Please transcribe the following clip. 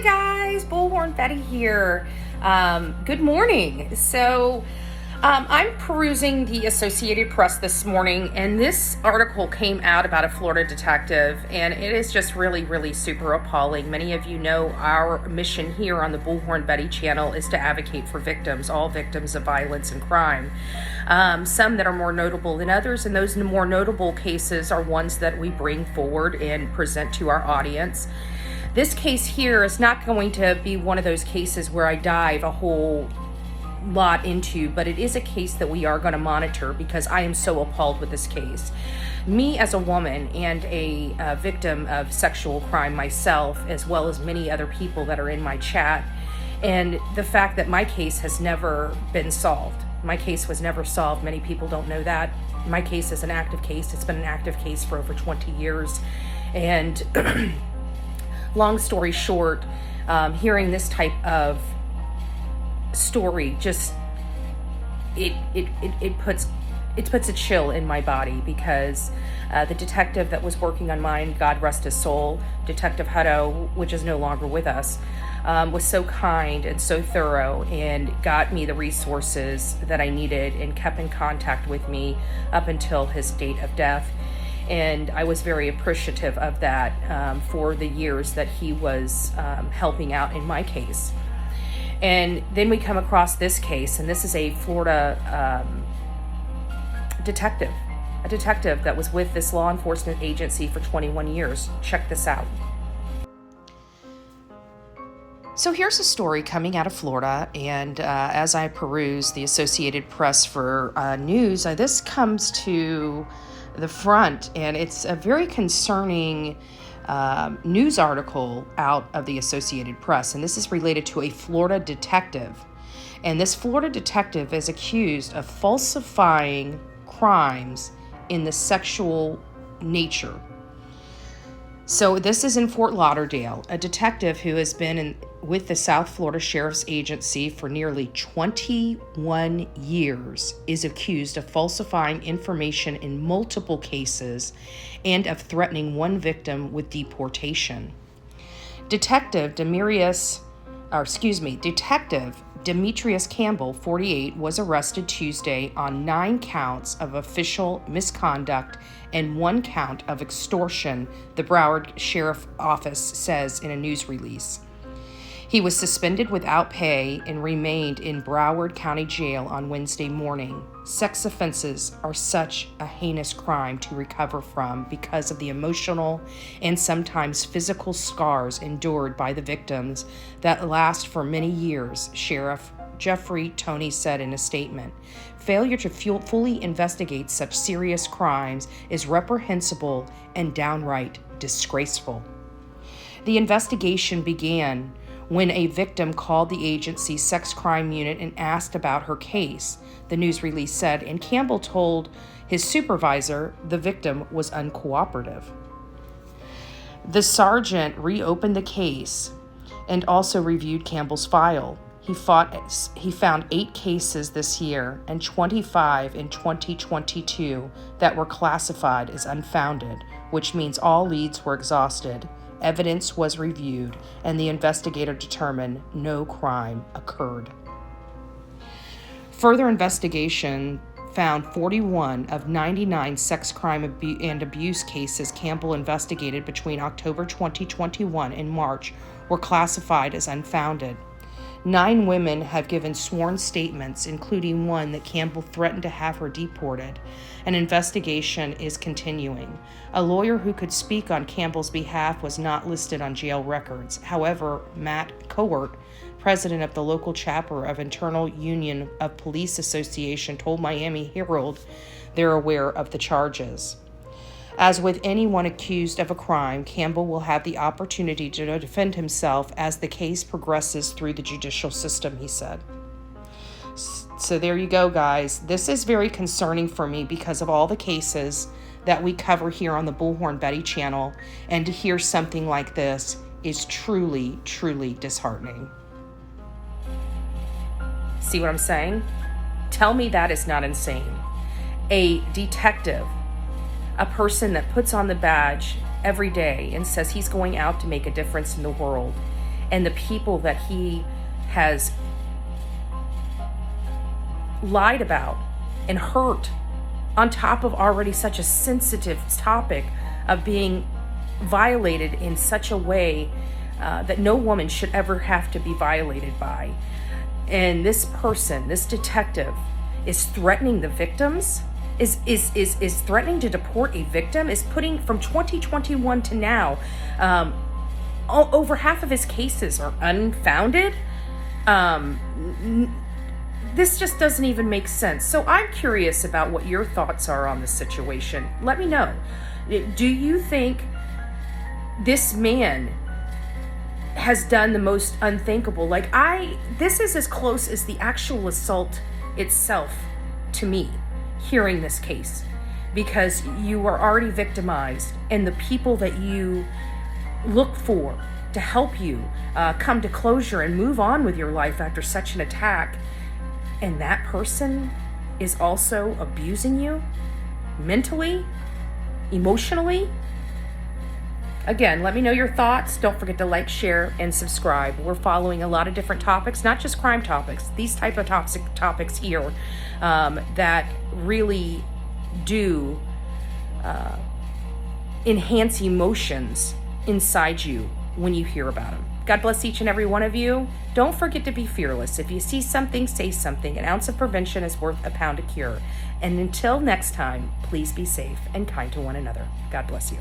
Hi guys, BULLHORNBETTY here. Good morning. So I'm perusing the Associated Press this morning, and this article came out about a Florida detective, and it is just really super appalling. Many of you know our mission here on the BULLHORNBETTY channel is to advocate for victims, all victims of violence and crime. Some that are more notable than others, and those more notable cases are ones that we bring forward and present to our audience. This case here is not going to be one of those cases where I dive a whole lot into, but it is a case that we are going to monitor because I am so appalled with this case. Me as a woman and a victim of sexual crime myself, as well as many other people that are in my chat, and the fact that my case has never been solved. My case was never solved. Many people don't know that. My case is an active case. It's been an active case for over 20 years. And long story short, hearing this type of story just it puts a chill in my body, because the detective that was working on mine, God rest his soul, Detective Hutto, which is no longer with us, was so kind and so thorough and got me the resources that I needed and kept in contact with me up until his date of death. And I was very appreciative of that for the years that he was helping out in my case. And then we come across this case, and this is a Florida detective, a detective that was with this law enforcement agency for 21 years. Check this out. So here's a story coming out of Florida, and as I peruse the Associated Press for news, this comes to the front, and it's a very concerning news article out of the Associated Press, and this is related to a Florida detective. And this Florida detective is accused of falsifying crimes in the sexual nature. So this is in Fort Lauderdale. A detective who has been with the South Florida Sheriff's Agency for nearly 21 years is accused of falsifying information in multiple cases and of threatening one victim with deportation. Detective Demetrius Campbell, 48, was arrested Tuesday on 9 counts of official misconduct and 1 count of extortion, the Broward Sheriff Office says in a news release. He was suspended without pay and remained in Broward County Jail on Wednesday morning. Sex offenses are such a heinous crime to recover from because of the emotional and sometimes physical scars endured by the victims that last for many years, Sheriff Jeffrey Toney said in a statement. Failure to fully investigate such serious crimes is reprehensible and downright disgraceful. The investigation began when a victim called the agency's sex crime unit and asked about her case, the news release said, and Campbell told his supervisor the victim was uncooperative. The sergeant reopened the case and also reviewed Campbell's file. He found 8 cases this year and 25 in 2022 that were classified as unfounded, which means all leads were exhausted. Evidence was reviewed, and the investigator determined no crime occurred. Further investigation found 41 of 99 sex crime and abuse cases Campbell investigated between October 2021 and March were classified as unfounded. 9 women have given sworn statements, including one that Campbell threatened to have her deported. An investigation is continuing. A lawyer who could speak on Campbell's behalf was not listed on jail records. However, Matt Cowart, president of the local chapter of Internal Union of Police Association, told Miami Herald they're aware of the charges. As with anyone accused of a crime, Campbell will have the opportunity to defend himself as the case progresses through the judicial system, he said. So there you go, guys. This is very concerning for me because of all the cases that we cover here on the BULLHORNBETTY channel, and to hear something like this is truly disheartening. See what I'm saying? Tell me that is not insane. A detective, a person that puts on the badge every day and says he's going out to make a difference in the world, and the people that he has lied about and hurt, on top of already such a sensitive topic of being violated in such a way that no woman should ever have to be violated by. And this person, this detective, is threatening the victims, is threatening to deport a victim, is putting from 2021 to now, over half of his cases are unfounded. This just doesn't even make sense. So I'm curious about what your thoughts are on this situation. Let me know. Do you think this man has done the most unthinkable? This is as close as the actual assault itself to me, hearing this case, because you are already victimized, and the people that you look for to help you come to closure and move on with your life after such an attack, and that person is also abusing you mentally, emotionally. Again, let me know your thoughts. Don't forget to like, share, and subscribe. We're following a lot of different topics, not just crime topics, these type of topics here that really do enhance emotions inside you when you hear about them. God bless each and every one of you. Don't forget to be fearless. If you see something, say something. An ounce of prevention is worth a pound of cure. And until next time, please be safe and kind to one another. God bless you.